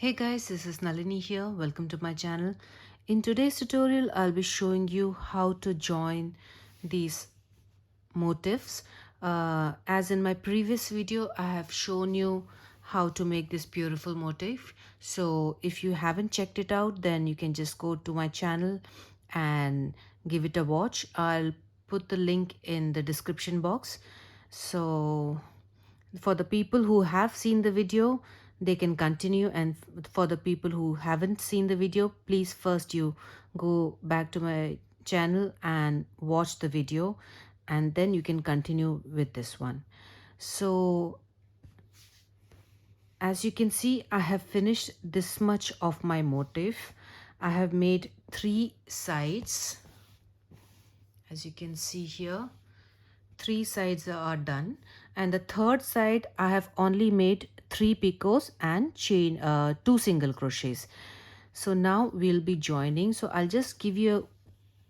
Hey guys, this is Nalini here. Welcome to my channel. In today's tutorial, I'll be showing you how to join these motifs. As in my previous video, I have shown you how to make this beautiful motif. So if you haven't checked it out, then you can just go to my channel and give it a watch. I'll put the link in the description box. So for the people who have seen the video, they can continue, and for the people who haven't seen the video, please first you go back to my channel and watch the video, and then you can continue with this one. So as you can see, I have finished this much of my motif. I have made 3 sides. As you can see here, 3 sides are done, and the third side I have only made 3 picots and 2 single crochets. So now we'll be joining. So I'll just give you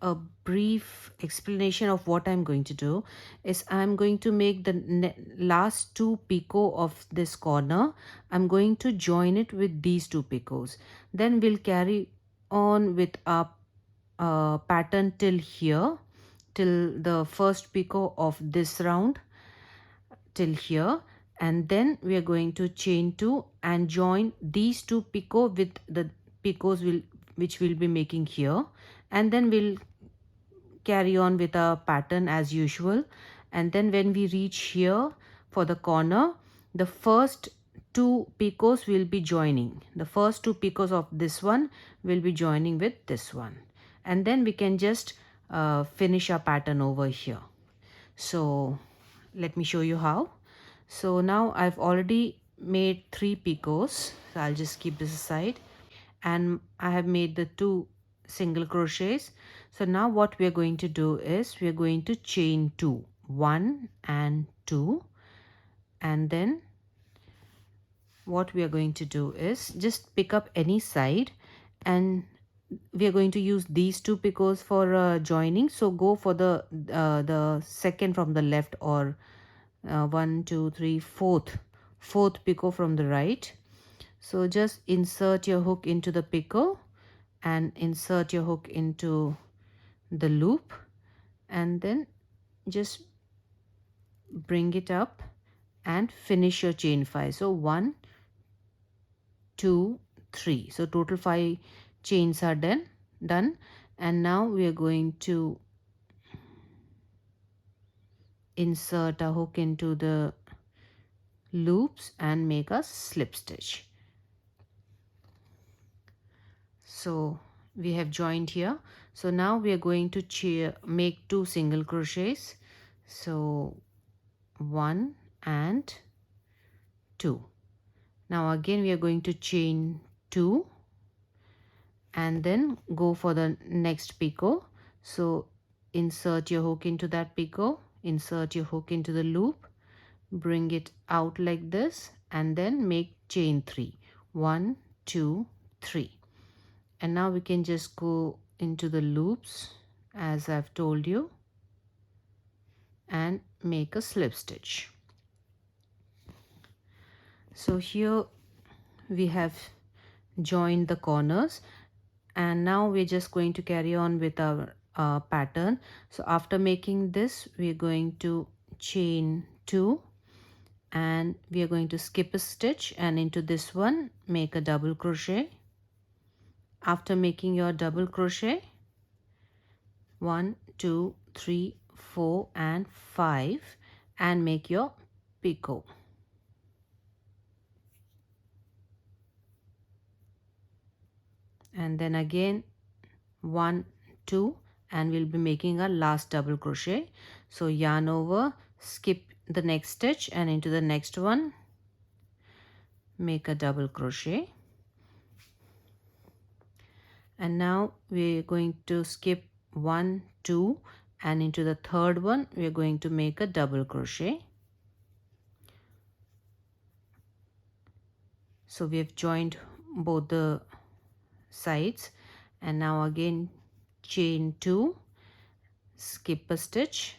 a brief explanation of what I'm going to do. Is I'm going to make the last 2 picot of this corner. I'm going to join it with these 2 picots. Then we'll carry on with our pattern till here, till the first picot of this round, till here, and then we are going to chain 2 and join these 2 picot with the picots which we'll be making here, and then we'll carry on with our pattern as usual. And then when we reach here for the corner, the first 2 picots will be joining. The first 2 picots of this one will be joining with this one, and then we can just finish our pattern over here. So let me show you how. So now I've already made 3 picots, so I'll just keep this aside, and I have made the 2 single crochets. So now what we are going to do is we are going to chain 2, 1 and 2, and then what we are going to do is just pick up any side, and we are going to use these 2 picots for joining. So go for the second from the left, or 1 2 3 fourth picot from the right. So just insert your hook into the picot and insert your hook into the loop, and then just bring it up and finish your chain 5. So 1 2 3, so total 5 chains are done. And now we are going to insert a hook into the loops and make a slip stitch. So we have joined here. So now we are going to make 2 single crochets. So 1 and 2. Now again we are going to chain 2 and then go for the next picot. So insert your hook into that picot, insert your hook into the loop, bring it out like this, and then make chain 3. 1 2 3. And now we can just go into the loops as I've told you and make a slip stitch. So here we have joined the corners, and now we're just going to carry on with our pattern. So after making this, we're going to chain 2 and we are going to skip a stitch, and into this one make a double crochet. After making your double crochet, 1 2 3 4 and 5, and make your picot. And then again 1 2, and we'll be making our last double crochet. So yarn over, skip the next stitch, and into the next one make a double crochet. And now we're going to skip 1 2, and into the third one we're going to make a double crochet. So we have joined both the sides, and now again chain 2, skip a stitch,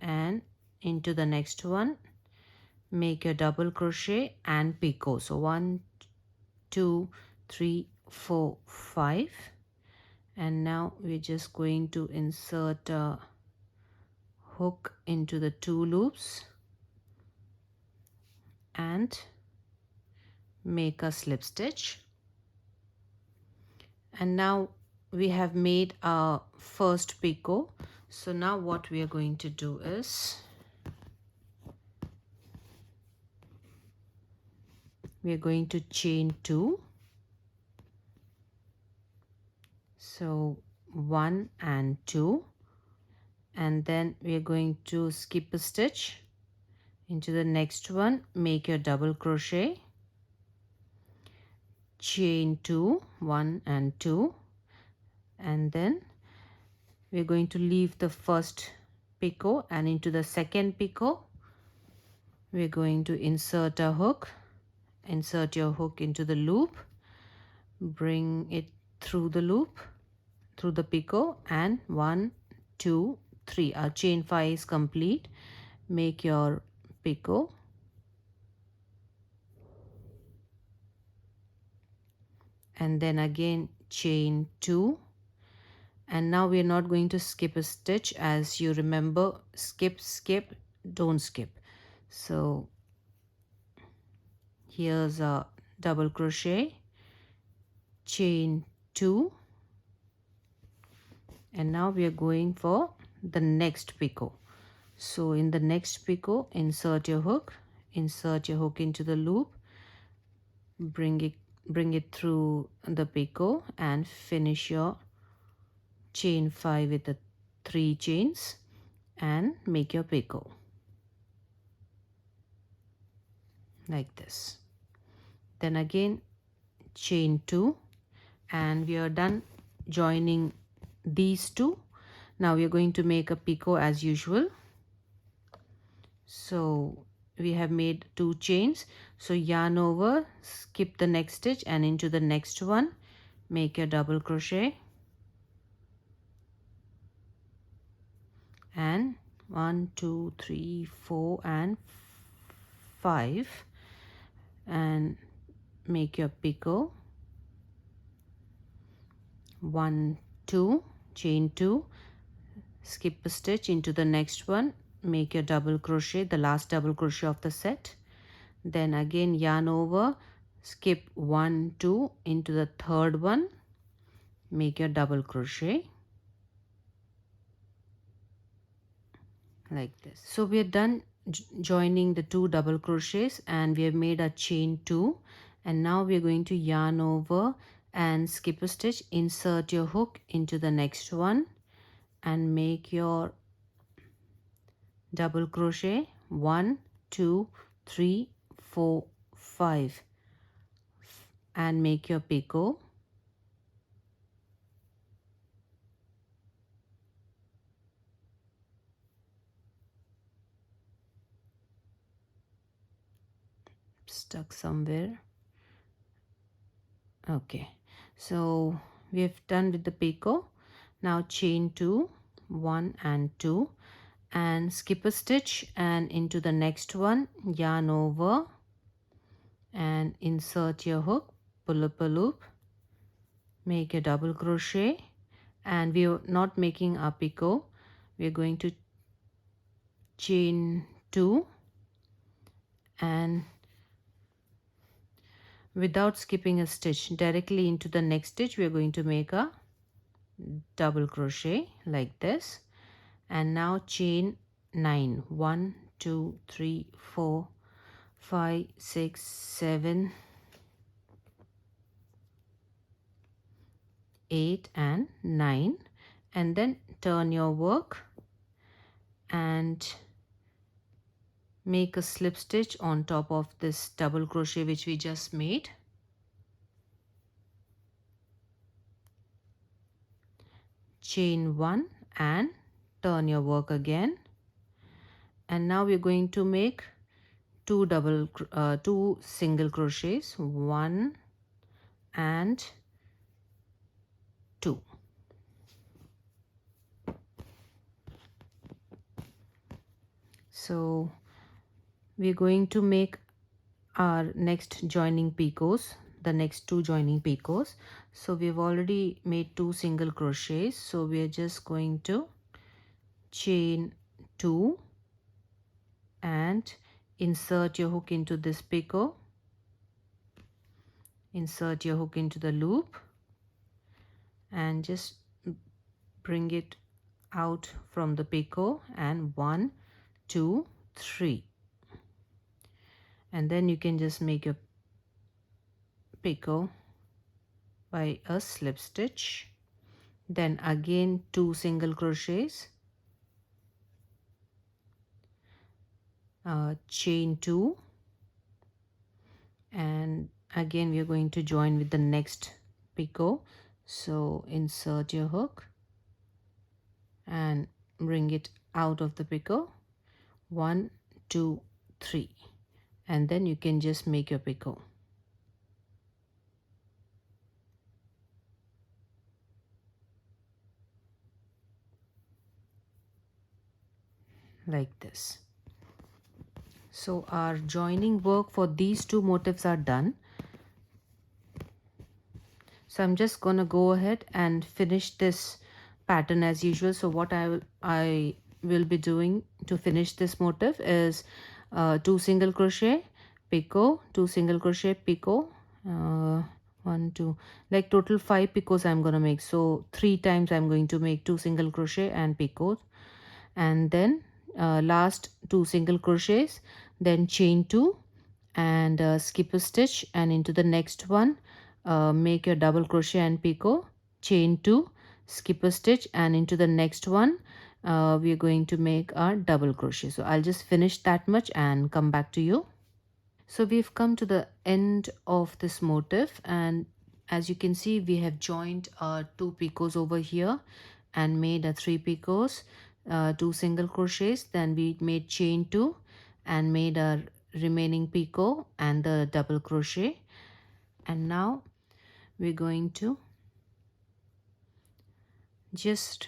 and into the next one make a double crochet and picot. So 1 2, 3, 4, 5. And now we're just going to insert a hook into the 2 loops and make a slip stitch. And now we have made our first picot. So now what we are going to do is we are going to chain 2. So 1 and 2, and then we are going to skip a stitch into the next one, make your double crochet, chain 2, 1 and 2, and then we're going to leave the first picot, and into the second picot we're going to insert a hook. Insert your hook into the loop, bring it through the loop, through the picot, and 1, 2, 3. Our chain 5 is complete. Make your picot, and then again chain 2. And now we are not going to skip a stitch. As you remember, skip, skip, don't skip. So here's a double crochet, chain 2, and now we are going for the next picot. So in the next picot, insert your hook into the loop, bring it through the picot, and finish your chain 5 with the 3 chains and make your picot like this. Then again chain 2, and we are done joining these two. Now we are going to make a picot as usual. So we have made 2 chains, so yarn over, skip the next stitch, and into the next one make your double crochet, and 1, 2, 3, 4 and 5, and make your picot, 1, 2, chain 2, skip a stitch into the next one, make your double crochet, the last double crochet of the set, then again yarn over, skip 1, 2 into the third one, make your double crochet like this. So we are done joining the 2 double crochets, and we have made a chain 2, and now we are going to yarn over and skip a stitch, insert your hook into the next one and make your double crochet, 1, 2, 3, 4, 5, and make your picot, stuck somewhere. Okay, so we have done with the picot. Now chain 2, 1 and 2, and skip a stitch, and into the next one yarn over and insert your hook, pull up a loop, make a double crochet, and we are not making a picot. We are going to chain 2, and without skipping a stitch, directly into the next stitch we are going to make a double crochet like this, and now chain 9, 1, 2, 3, 4, 5, 6, 7, 8 and 9, and then turn your work and make a slip stitch on top of this double crochet which we just made. Chain 1 and turn your work again, and now we're going to make 2 single crochets, 1 and 2. So we're going to make our next joining picots. the next 2 joining picots. So we've already made 2 single crochets, so we are just going to chain 2 and insert your hook into this picot, insert your hook into the loop and just bring it out from the picot, and 1 2 3, and then you can just make a picot by a slip stitch, then again 2 single crochets, chain 2, and again we are going to join with the next picot. So insert your hook and bring it out of the picot, 1 2 3, and then you can just make your picot. Like this. So our joining work for these 2 motifs are done. So I'm just gonna go ahead and finish this pattern as usual. So what I will be doing to finish this motif is 2 single crochet, picot, 2 single crochet, picot, 1 2, like total 5 picots I'm gonna make. So 3 times I'm going to make 2 single crochet and picot, and then last 2 single crochets, then chain 2 and skip a stitch, and into the next one make your double crochet and picot, chain 2, skip a stitch, and into the next one we are going to make our double crochet. So I'll just finish that much and come back to you. So we've come to the end of this motif, and as you can see we have joined 2 picots over here and made 3 picots, 2 single crochets, then we made chain 2 and made our remaining picot and the double crochet, and now we're going to just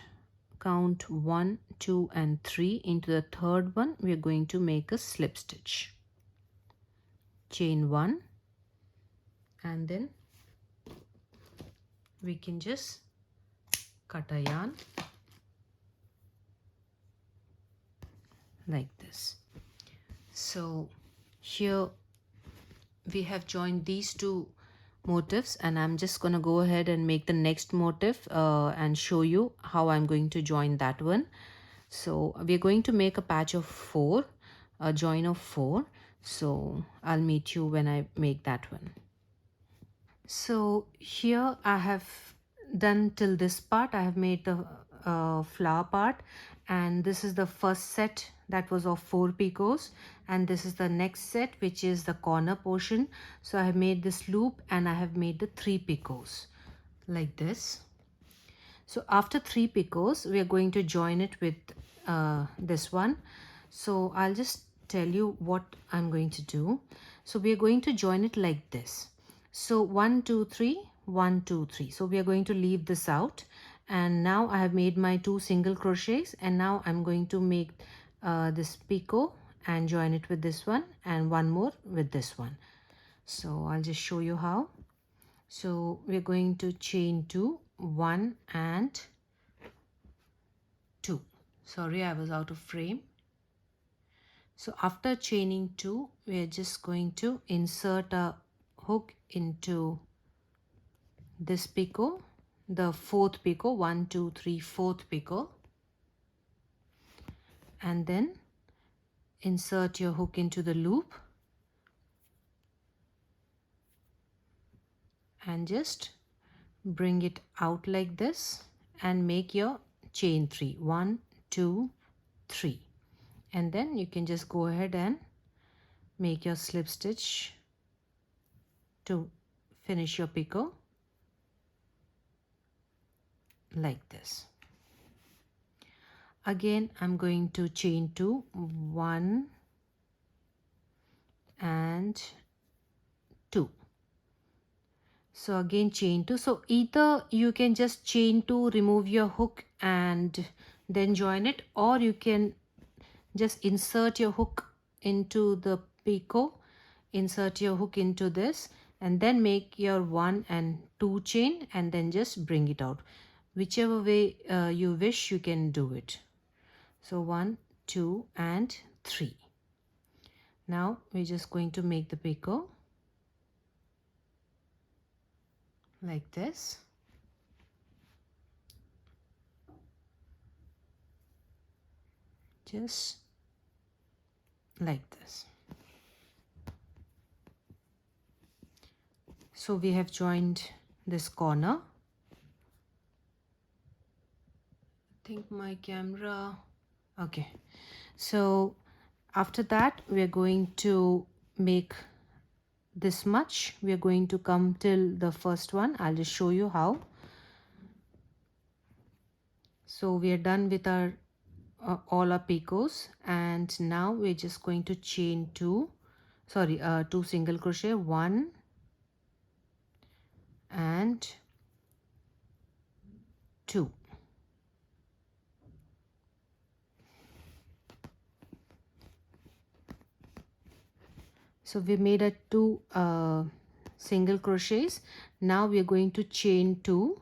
count 1 2 and 3. Into the third one we are going to make a slip stitch, chain 1, and then we can just cut a yarn like this. So here we have joined these 2 motifs, and I'm just gonna go ahead and make the next motif and show you how I'm going to join that one. So we're going to make a patch of 4, a join of 4. So I'll meet you when I make that one. So here I have done till this part. I have made the flower part, and this is the first set that was of 4 picots, and this is the next set which is the corner portion. So I have made this loop and I have made the 3 picots like this. So after 3 picots we are going to join it with this one. So I'll just tell you what I'm going to do. So we are going to join it like this. So 1 2 3 1 2 3. So we are going to leave this out, and now I have made my 2 single crochets, and now I'm going to make this picot and join it with this one, and one more with this one. So I'll just show you how. So we're going to chain 2, 1 and 2. Sorry, I was out of frame. So after chaining 2, we are just going to insert a hook into this picot, the 4th picot, 1 2 3 4th picot, and then insert your hook into the loop and just bring it out like this and make your chain 3, 1 2 3, and then you can just go ahead and make your slip stitch to finish your picot like this. Again I'm going to chain 2, 1 and 2. So again chain 2. So either you can just chain 2, remove your hook and then join it, or you can just insert your hook into the picot, insert your hook into this and then make your 1 and 2 chain and then just bring it out. Whichever way you wish, you can do it. So 1, 2 and 3. Now we're just going to make the picot like this. Just like this. So we have joined this corner. I think my camera, okay. So after that we are going to make this much. We are going to come till the first one. I'll just show you how. So we are done with our all our picots, and now we're just going to chain two single crochet, 1 and 2. So we made a 2 single crochets. Now we are going to chain 2,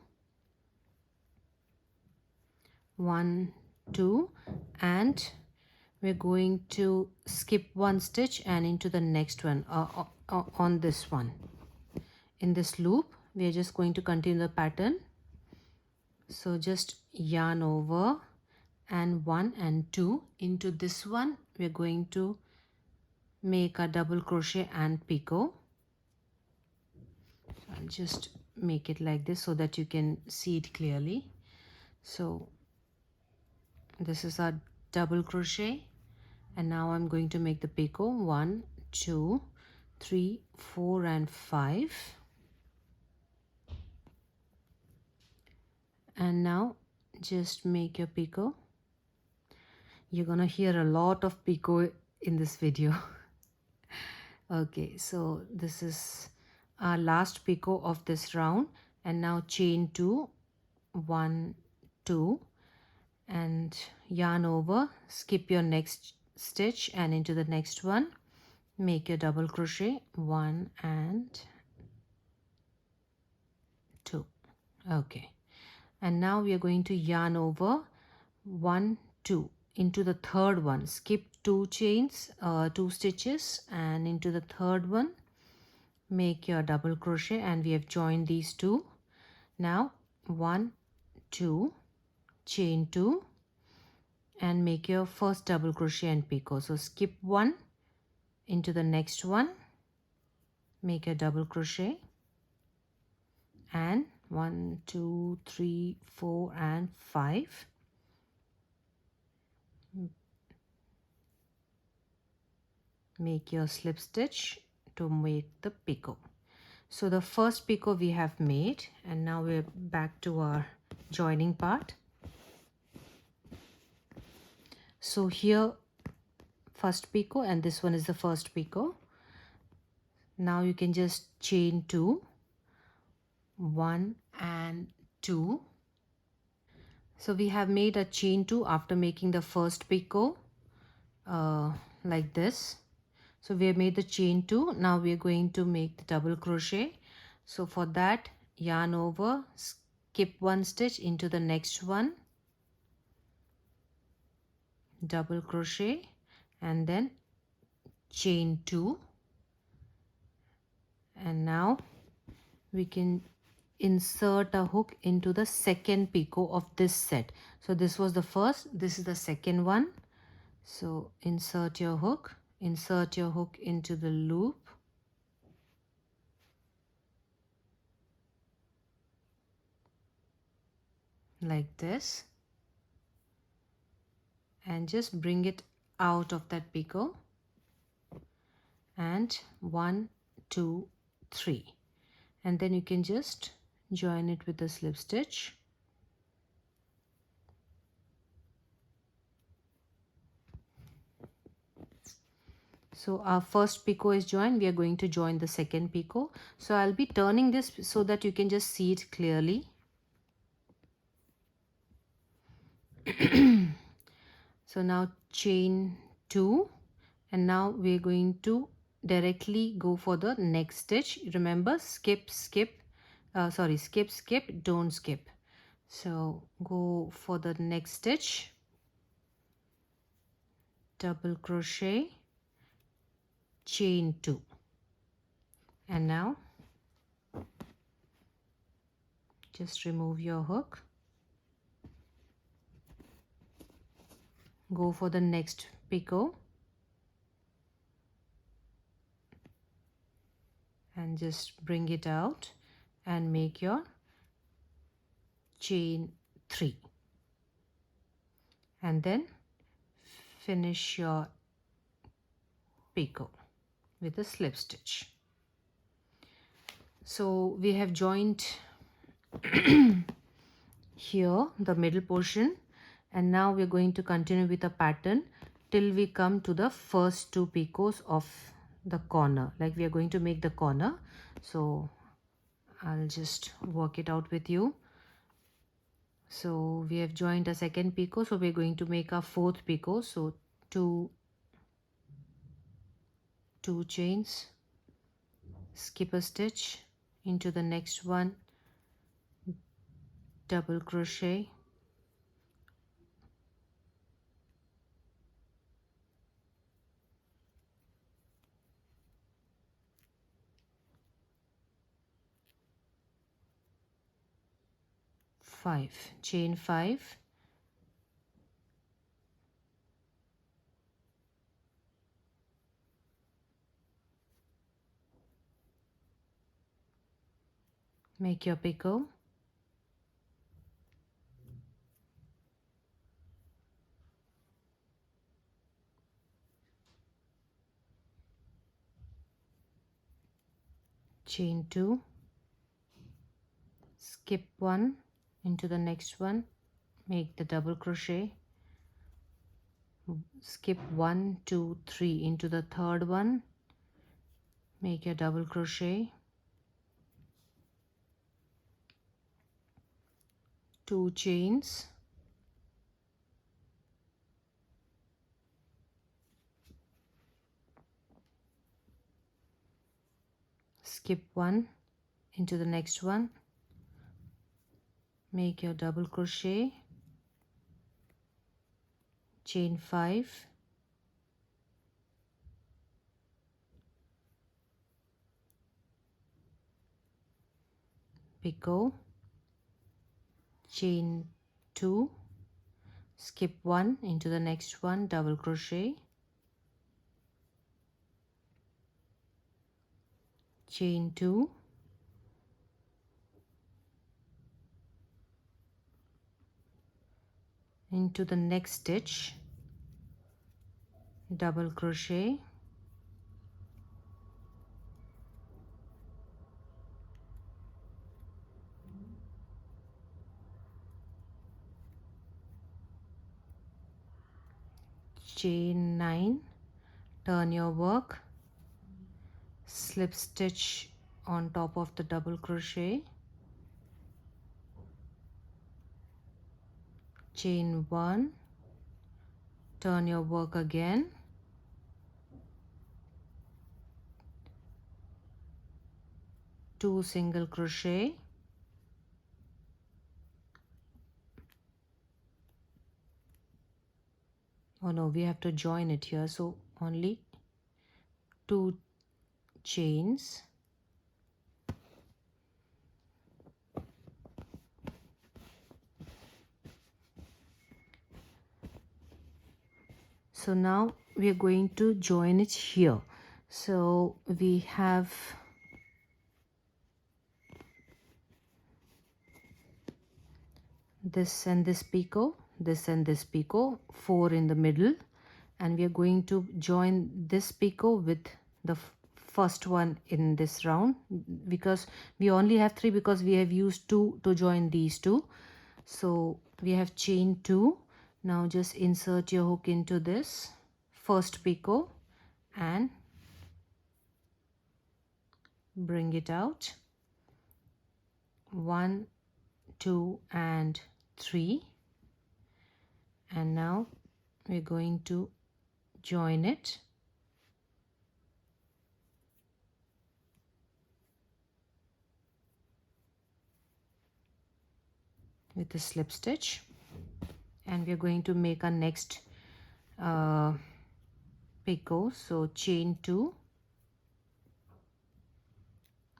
1, 2, and we're going to skip 1 stitch and into the next one on this one. In this loop we are just going to continue the pattern. So just yarn over, and 1 and 2 into this one we're going to make a double crochet and picot. So I'll just make it like this so that you can see it clearly. So this is our double crochet, and now I'm going to make the picot. 1, 2, 3, 4 and 5. And now just make your picot. You're gonna hear a lot of picot in this video. Okay, so this is our last picot of this round, and now chain 2, 1, 2, and yarn over, skip your next stitch and into the next one, make your double crochet, 1 and 2. Okay, and now we are going to yarn over, 1, 2 into the third one, skip 2 chains, 2 stitches, and into the third one make your double crochet, and we have joined these two. Now 1, 2, chain 2 and make your first double crochet and picot. So skip 1 into the next one, make a double crochet, and 1, 2, 3, 4 and 5. Make your slip stitch to make the picot. So the first picot we have made, and now we're back to our joining part. So here first picot, and this one is the first picot. Now you can just chain 2, 1 and 2. So we have made a chain 2 after making the first picot like this. So we have made the chain 2. Now we are going to make the double crochet. So for that, yarn over, skip 1 stitch into the next one, double crochet, and then chain 2. And now we can insert a hook into the second picot of this set. So this was the first, this is the second one. So insert your hook into the loop like this, and just bring it out of that picot, and 1, 2, 3, and then you can just join it with a slip stitch. So our first picot is joined. We are going to join the second picot. So I'll be turning this so that you can just see it clearly. So now chain 2, and now we're going to directly go for the next stitch. Remember, skip, skip, skip, skip, don't skip. So go for the next stitch, double crochet, chain 2, and now just remove your hook, go for the next picot, and just bring it out and make your chain 3, and then finish your picot with a slip stitch. So we have joined here the middle portion, and now we're going to continue with the pattern till we come to the first 2 picots of the corner. Like we are going to make the corner, so I'll just work it out with you. So we have joined a second picot, so we're going to make our 4th picot. So two chains, skip a stitch, into the next one, double crochet, chain 5, make your picot, chain 2, skip 1, into the next one, make the double crochet, skip 1 2 3, into the third one, make your double crochet, 2 chains, skip 1, into the next one, make your double crochet, chain 5, picot, chain 2, skip 1, into the next one, double crochet, chain 2, into the next stitch, double crochet, chain 9, turn your work, slip stitch on top of the double crochet, chain 1, turn your work again, 2 single crochet, oh no, we have to join it here, so only 2 chains, so now we are going to join it here. So we have this and this picot, this and this picot, 4 in the middle, and we are going to join this picot with the first one in this round, because we only have 3 because we have used 2 to join these 2. So we have chain 2. Now just insert your hook into this first picot and bring it out, 1 2 and 3, and now we're going to join it with a slip stitch, and we're going to make our next picot. So chain 2,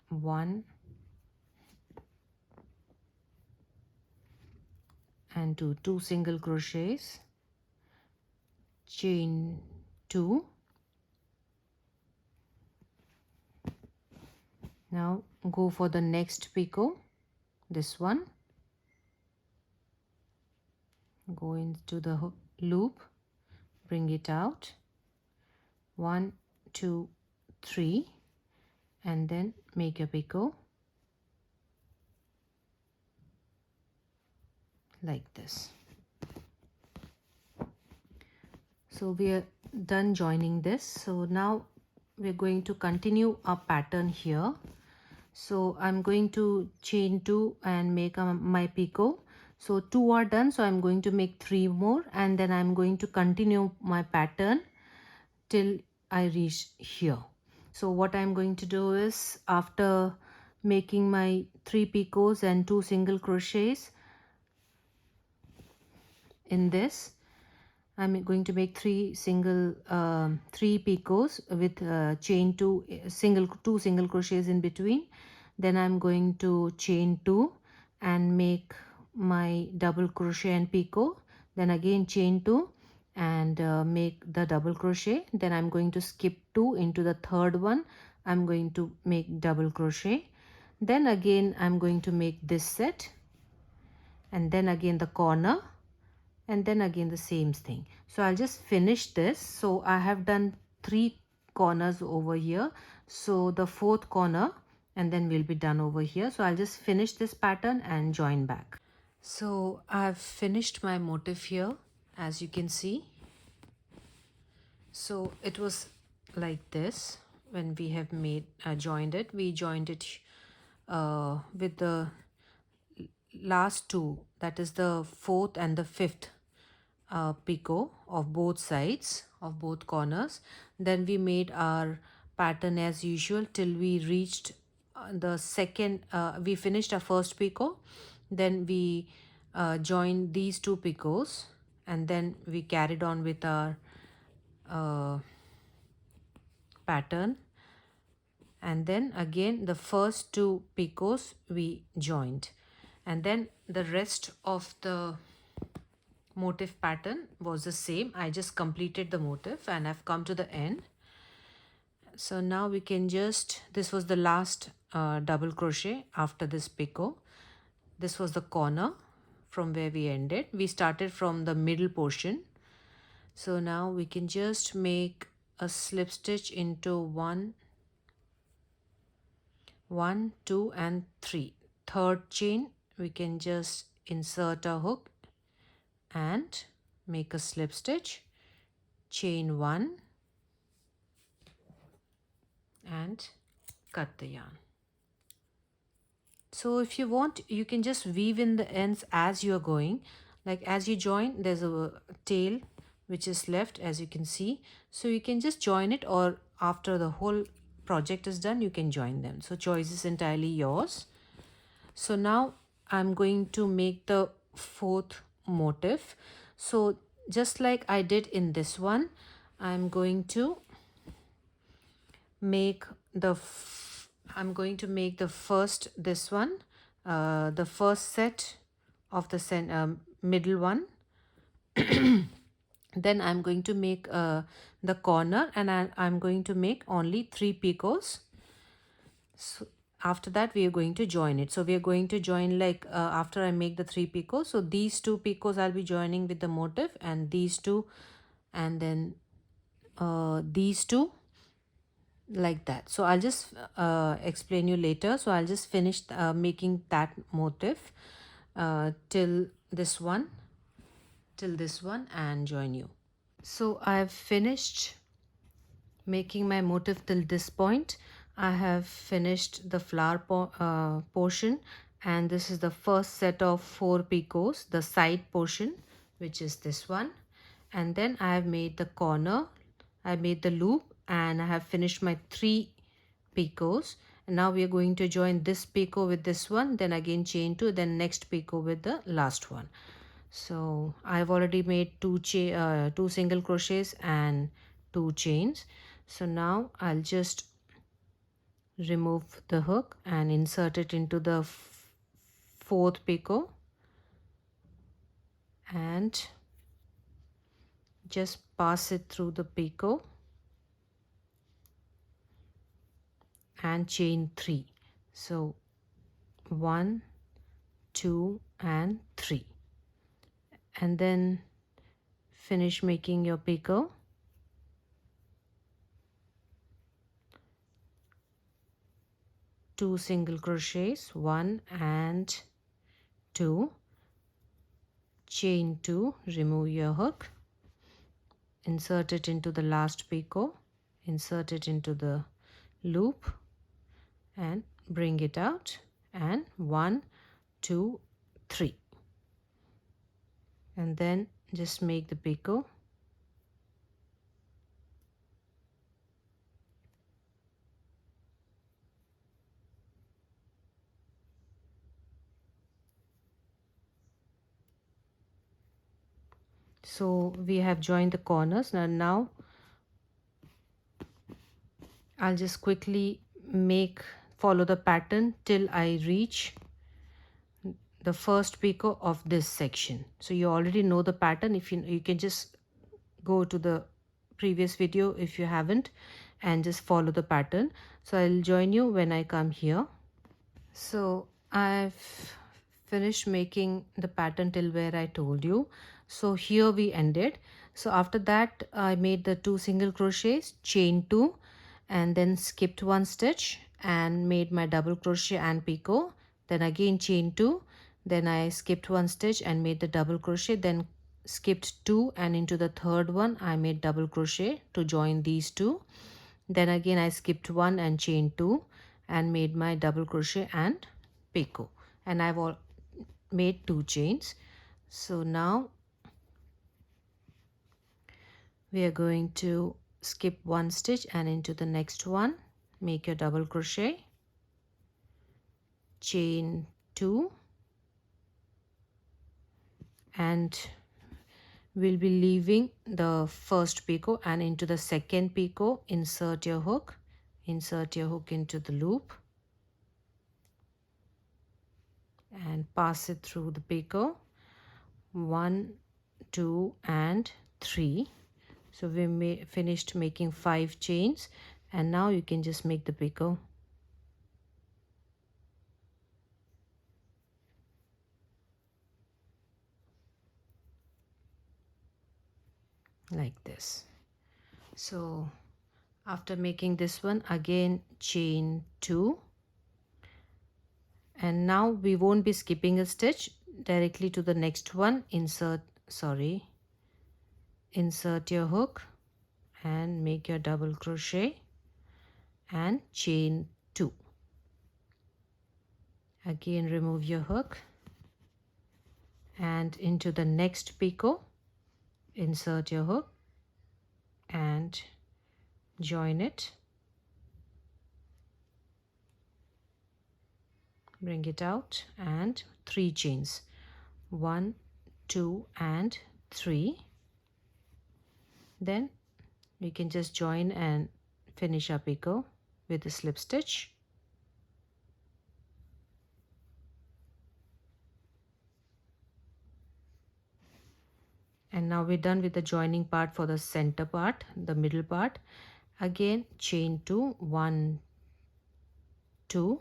1 and 2 single crochets, chain 2. Now go for the next picot, this one, go into the loop, bring it out, 1 2 3, and then make a picot like this. So we are done joining this. So now we're going to continue our pattern here. So I'm going to chain 2 and make my picot. So 2 are done, so I'm going to make 3 more, and then I'm going to continue my pattern till I reach here. So what I'm going to do is, after making my 3 picots and 2 single crochets in this, I'm going to make 3 picots with chain 2 single crochets in between. Then I'm going to chain 2 and make my double crochet and picot, then again chain 2 and make the double crochet. Then I'm going to skip 2 into the third one, I'm going to make double crochet. Then again I'm going to make this set, and then again the corner, and then again the same thing. So I'll just finish this. So I have done 3 corners over here, so the 4th corner, and then we'll be done over here. So I'll just finish this pattern and join back. So I've finished my motif here, as you can see. So it was like this when we have made joined it. We joined it with the last 2, that is the 4th and the 5th picot of both sides of both corners. Then we made our pattern as usual till we reached the second, we finished our first picot, then we joined these 2 picots, and then we carried on with our pattern, and then again the first 2 picots we joined, and then the rest of the motif pattern was the same. I just completed the motif and I've come to the end. So now we can just, this was the last double crochet after this picot. This was the corner from where we ended. We started from the middle portion. So now we can just make a slip stitch into 1, 2 and 3. Third chain, we can just insert a hook and make a slip stitch, chain 1 and cut the yarn. So if you want, you can just weave in the ends as you are going. Like as you join, there's a tail which is left, as you can see. So you can just join it, or after the whole project is done, you can join them. So choice is entirely yours. So now I'm going to make the 4th motif. So just like I did in this one, I'm going to make the first, this one, the first set of the middle one. Then I'm going to make the corner, and I'm going to make only 3 picots. So after that we are going to join it. So we are going to join like after I make the 3 picots. So these 2 picots I'll be joining with the motif, and these 2, and then these 2, like that. So I'll just explain you later. So I'll just finish making that motif till this one and join you. So I've finished making my motif till this point. I have finished the flower portion, and this is the first set of 4 picots, the side portion, which is this one. And then I have made the corner, I made the loop, and I have finished my 3 picots, And now we are going to join this picot with this one, then again chain 2, then next picot with the last one. So I've already made two single crochets and 2 chains. So now I'll just remove the hook and insert it into the fourth picot and just pass it through the picot and chain 3. So 1, 2 and 3, and then finish making your picot. Two single crochets, 1 and 2, chain 2, remove your hook, insert it into the last picot, insert it into the loop and bring it out, and 1, 2, 3, and then just make the picot. So we have joined the corners, and now I'll just quickly follow the pattern till I reach the first picot of this section. So you already know the pattern. If you can just go to the previous video if you haven't and just follow the pattern. So I'll join you when I come here. So I've finished making the pattern till where I told you. So here we ended. So after that I made the 2 single crochets, chain 2, and then skipped 1 stitch and made my double crochet and picot, then again chain 2, then I skipped 1 stitch and made the double crochet, then skipped 2 and into the third one I made double crochet to join these two, then again I skipped 1 and chain 2 and made my double crochet and picot, and I've made 2 chains. So now we are going to skip 1 stitch and into the next one, make your double crochet, chain 2, and we'll be leaving the first picot and into the second picot insert your hook into the loop and pass it through the picot, 1, 2 and 3. So we finished making 5 chains, and now you can just make the picot. Like this. So after making this one, again chain 2, and now we won't be skipping a stitch, directly to the next one insert your hook and make your double crochet and chain 2, again remove your hook and into the next picot insert your hook and join it, bring it out, and 3 chains, 1, 2 and 3. Then we can just join and finish our picot with a slip stitch. And now we're done with the joining part for the center part, the middle part. Again chain 2, 1, 2,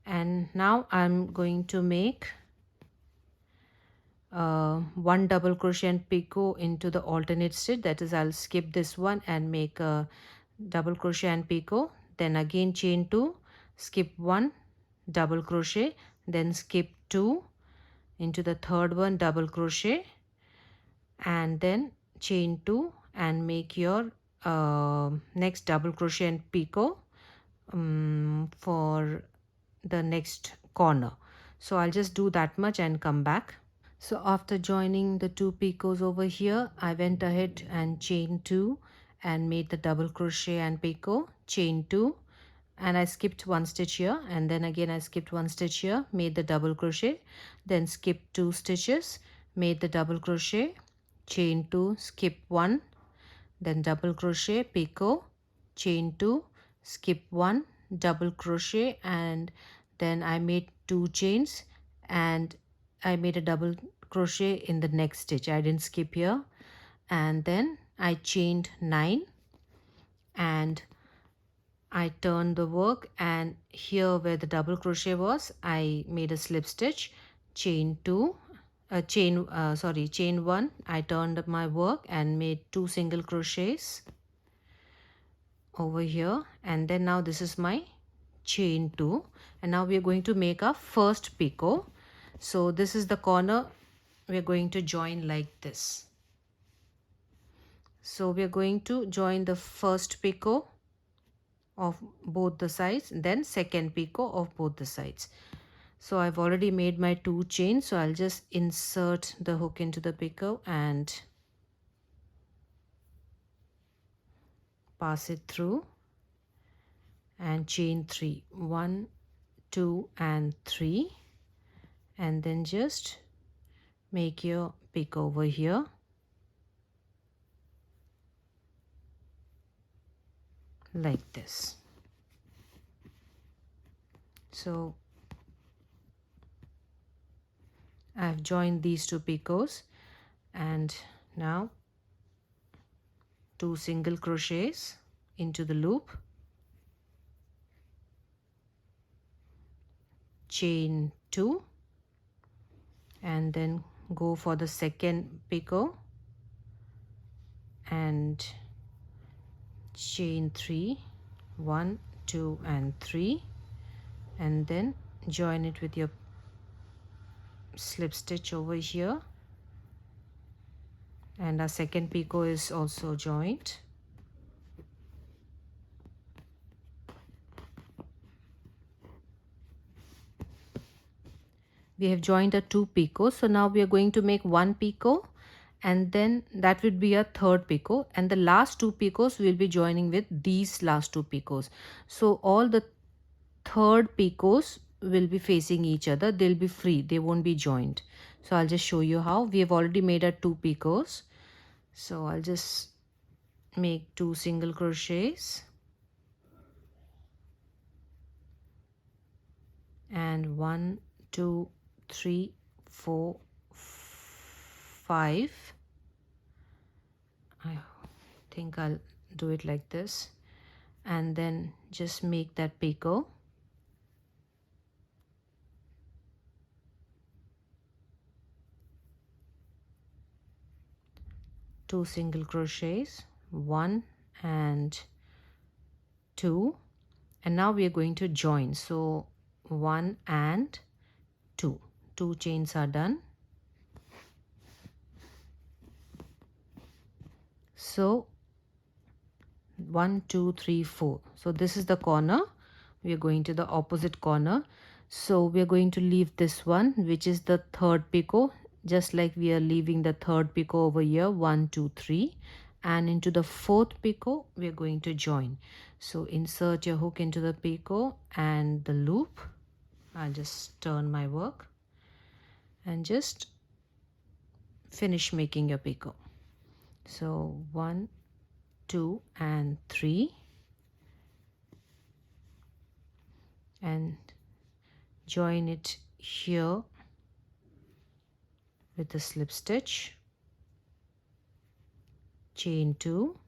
and now I'm going to make 1 double crochet and picot into the alternate stitch, that is I'll skip this one and make a double crochet and picot, then again chain 2, skip 1 double crochet, then skip 2 into the third one double crochet, and then chain 2 and make your next double crochet and picot for the next corner. So I'll just do that much and come back. So after joining the 2 picots over here, I went ahead and chain 2 and made the double crochet and picot, chain 2, and I skipped one stitch here, and then again I skipped one stitch here, made the double crochet, then skipped 2 stitches, made the double crochet, chain 2, skip 1, then double crochet, picot, chain 2, skip 1, double crochet, and then I made 2 chains and I made a double crochet in the next stitch. I didn't skip here, and then I chained 9 and I turned the work, and here where the double crochet was, I made a slip stitch, chain 2, chain 1. I turned my work and made 2 single crochets over here, and then now this is my chain 2, and now we are going to make our first picot. So this is the corner we are going to join like this. So we are going to join the first picot of both the sides, then second picot of both the sides. So I've already made my 2 chains, so I'll just insert the hook into the picot and pass it through and chain 3, 1, 2 and 3, and then just make your picot over here, like this. So I've joined these 2 picots, and now 2 single crochets into the loop, chain 2, and then go for the second picot and chain 3, 1, 2 and 3, and then join it with your slip stitch over here, and our second picot is also joined. We have joined our 2 picots, so now we are going to make 1 picot, and then that would be a third picot, and the last 2 picots will be joining with these last 2 picots. So all the third picots will be facing each other, they'll be free, they won't be joined. So I'll just show you how. We have already made our 2 picots, so I'll just make 2 single crochets and 1, 2, 3, 4, 5. I think I'll do it like this, and then just make that picot. Two single crochets, 1 and 2, and now we are going to join. So 1 and 2 chains are done. So 1, 2, 3, 4. So this is the corner. We are going to the opposite corner. So we are going to leave this one, which is the third picot, just like we are leaving the third picot over here, 1, 2, 3, and into the fourth picot we are going to join. So insert your hook into the picot and the loop. I'll just turn my work and just finish making your picot. So 1, 2 and 3, and join it here with the slip stitch, chain 2,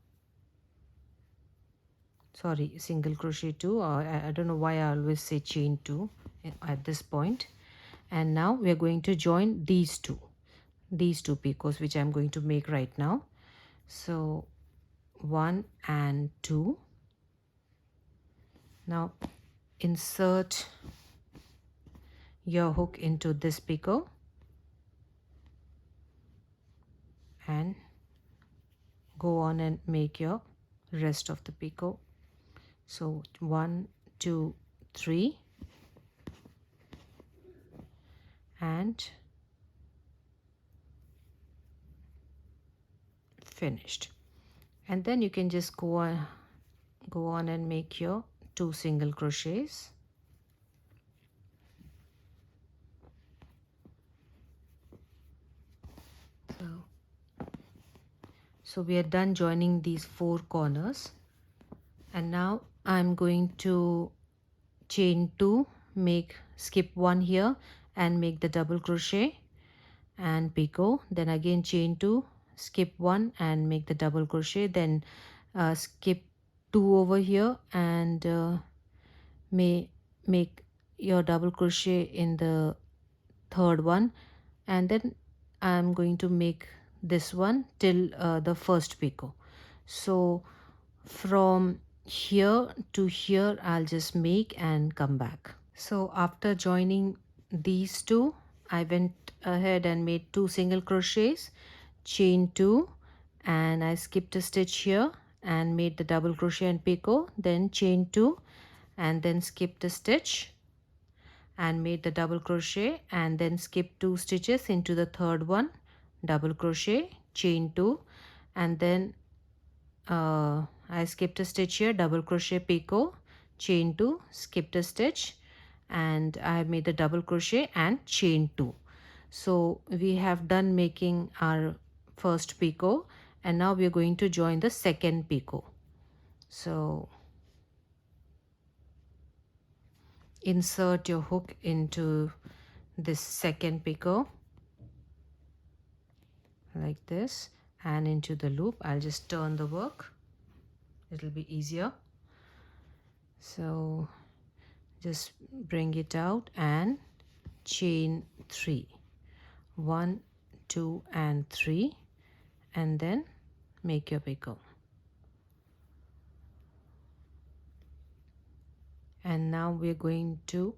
single crochet 2, or I don't know why I always say chain 2 at this point. And now we are going to join these two picots, which I'm going to make right now. So 1 and 2. Now insert your hook into this picot and go on and make your rest of the picot. So 1, 2, 3, and finished. And then you can just go on and make your 2 single crochets. So we are done joining these 4 corners, and now I'm going to chain 2, skip 1 here and make the double crochet and picot, then again chain 2, skip 1 and make the double crochet, then skip 2 over here and make your double crochet in the third one, and then I'm going to make this one till the first picot. So from here to here I'll just make and come back. So after joining these two, I went ahead and made 2 single crochets, chain 2, and I skipped a stitch here and made the double crochet and picot, then chain 2 and then skipped a stitch and made the double crochet, and then skip 2 stitches into the third one, double crochet, chain 2, and then I skipped a stitch here, double crochet, picot, chain 2, skipped a stitch, and I made the double crochet and chain 2. So we have done making our first picot, and now we are going to join the second picot. So insert your hook into this second picot like this and into the loop. I'll just turn the work, it'll be easier. So just bring it out and chain 3, 1, 2 and 3, and then make your picot. And now we're going to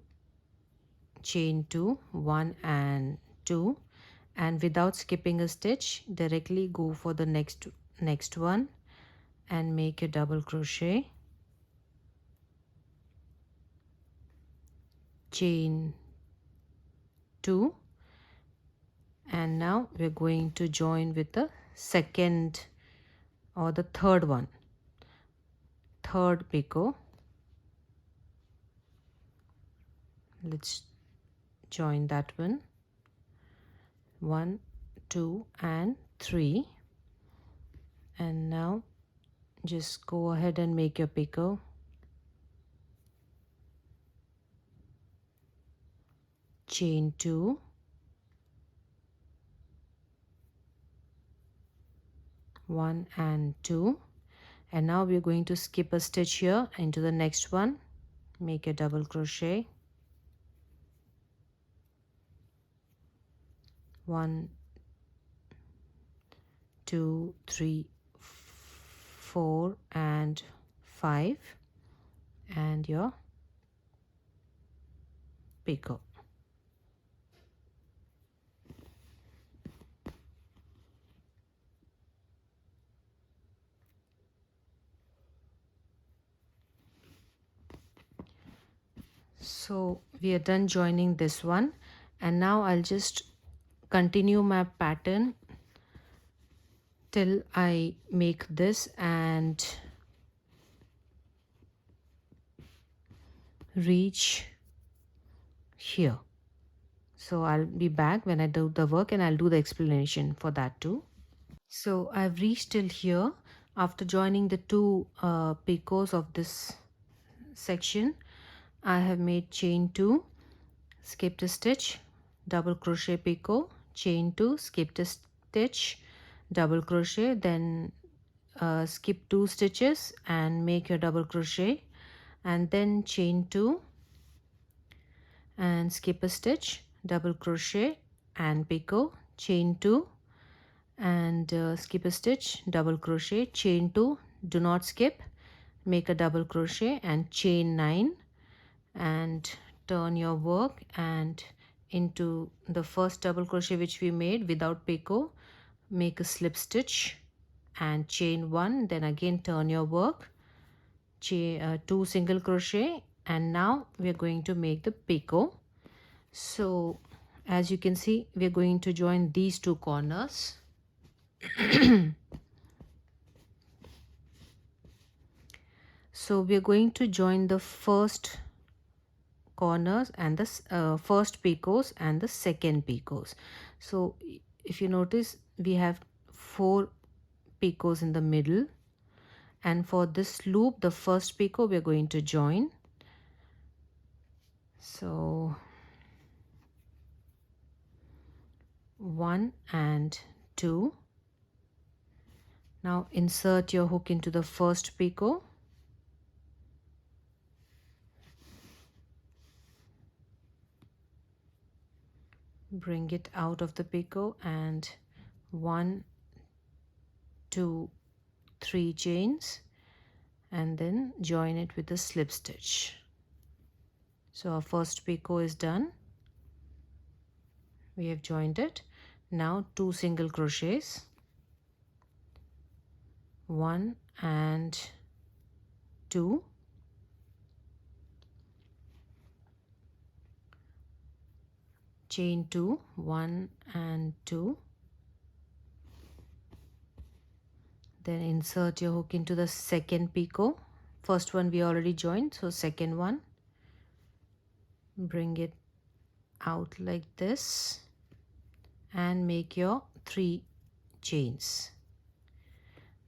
chain 2, 1 and 2, and without skipping a stitch directly go for the next one and make a double crochet, chain 2, and now we're going to join with the second or the third one, third picot. Let's join that one, 1, 2 and 3, and now just go ahead and make your picot, chain 2, 1 and 2, and now we're going to skip a stitch here into the next one, make a double crochet, 1, 2, 3, 4 and 5, and your picot. So we are done joining this one, and now I'll just continue my pattern till I make this and reach here. So I'll be back when I do the work, and I'll do the explanation for that too. So I've reached till here after joining the 2 picots of this section. I have made chain 2, skipped a stitch, double crochet, picot, chain 2, skipped a stitch, double crochet, then skip 2 stitches and make your double crochet, and then chain 2 and skip a stitch, double crochet and picot, chain 2 and skip a stitch, double crochet, chain 2, do not skip, make a double crochet and chain 9, and turn your work and into the first double crochet which we made without picot, make a slip stitch and chain 1, then again turn your work, 2 single crochet, and now we're going to make the picot. So as you can see, we're going to join these 2 corners. So we are going to join the first corners and the first picots and the second picots. So if you notice, we have 4 picots in the middle, and for this loop the first picot we are going to join. So 1 and 2. Now insert your hook into the first picot, bring it out of the picot, and 1 2 3 chains, and then join it with a slip stitch. So our first picot is done. We have joined it. Now 2 single crochets, 1 and 2, chain 2, 1 and 2, then insert your hook into the second picot. First one we already joined, so second one, bring it out like this and make your 3 chains.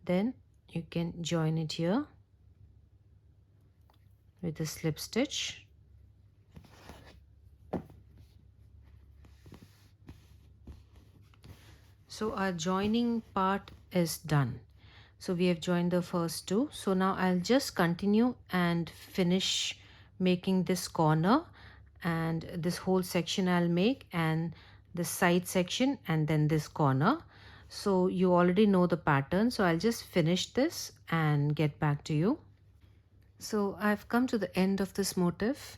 Then you can join it here with a slip stitch. So our joining part is done. So we have joined the first 2. So now I'll just continue and finish making this corner, and this whole section I'll make, and the side section, and then this corner. So you already know the pattern, so I'll just finish this and get back to you. So I've come to the end of this motif,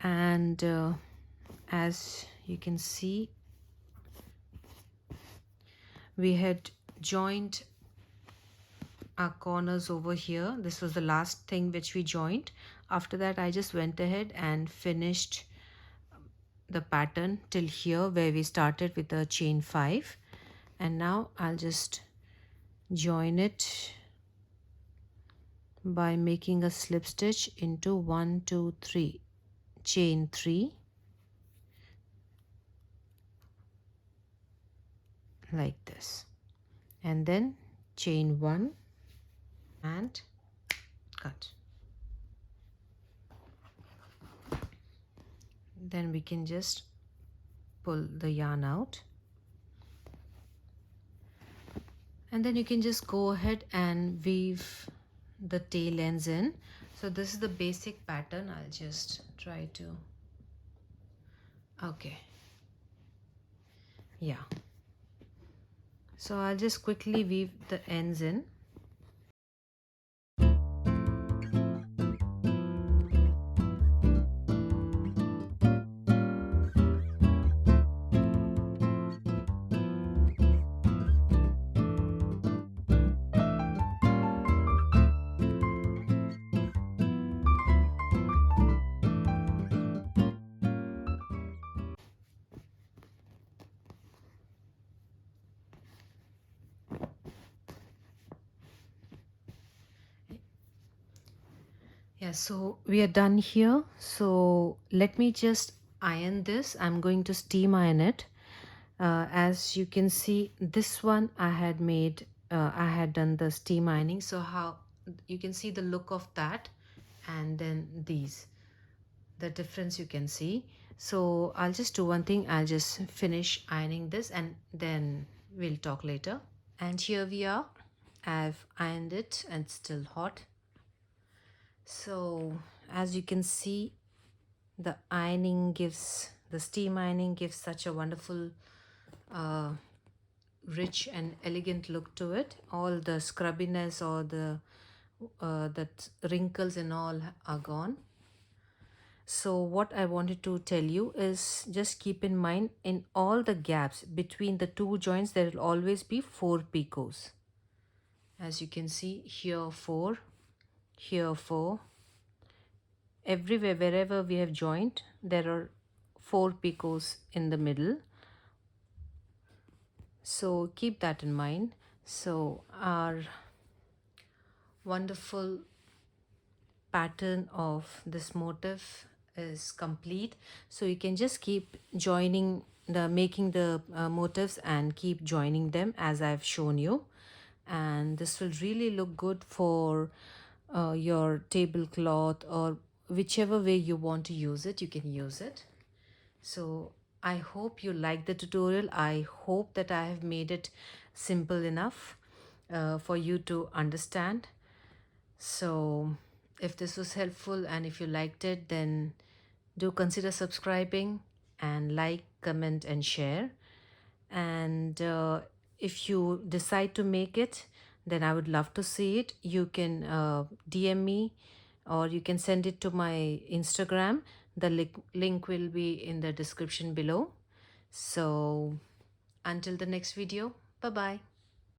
and as you can see, we had joined our corners over here. This was the last thing which we joined. After that I just went ahead and finished the pattern till here, where we started with a chain 5, and now I'll just join it by making a slip stitch into 1 2 3, chain 3, like this, and then chain 1 and cut. Then we can just pull the yarn out, and then you can just go ahead and weave the tail ends in. So this is the basic pattern. I'll just try to, okay, yeah, so I'll just quickly weave the ends in. Yeah, so we are done here. So let me just iron this. I'm going to steam iron it. As you can see, this one I had made, I had done the steam ironing. So how you can see the look of that, and then these, the difference you can see. So I'll just do one thing. I'll just finish ironing this, and then we'll talk later. And here we are. I've ironed it and it's still hot. So as you can see, the steam ironing gives such a wonderful rich and elegant look to it. All the scrubbiness or the that wrinkles and all are gone. So what I wanted to tell you is, just keep in mind, in all the gaps between the 2 joints there will always be 4 picots. As you can see, here 4, here 4, everywhere wherever we have joined there are 4 picots in the middle. So keep that in mind. So our wonderful pattern of this motif is complete. So you can just keep joining the making the motifs and keep joining them as I've shown you, and this will really look good for your tablecloth, or whichever way you want to use it, you can use it. So I hope you like the tutorial. I hope that I have made it simple enough for you to understand. So if this was helpful and if you liked it, then do consider subscribing and like, comment, and share. And if you decide to make it, then I would love to see it. You can DM me, or you can send it to my Instagram. The link will be in the description below. So until the next video, bye bye.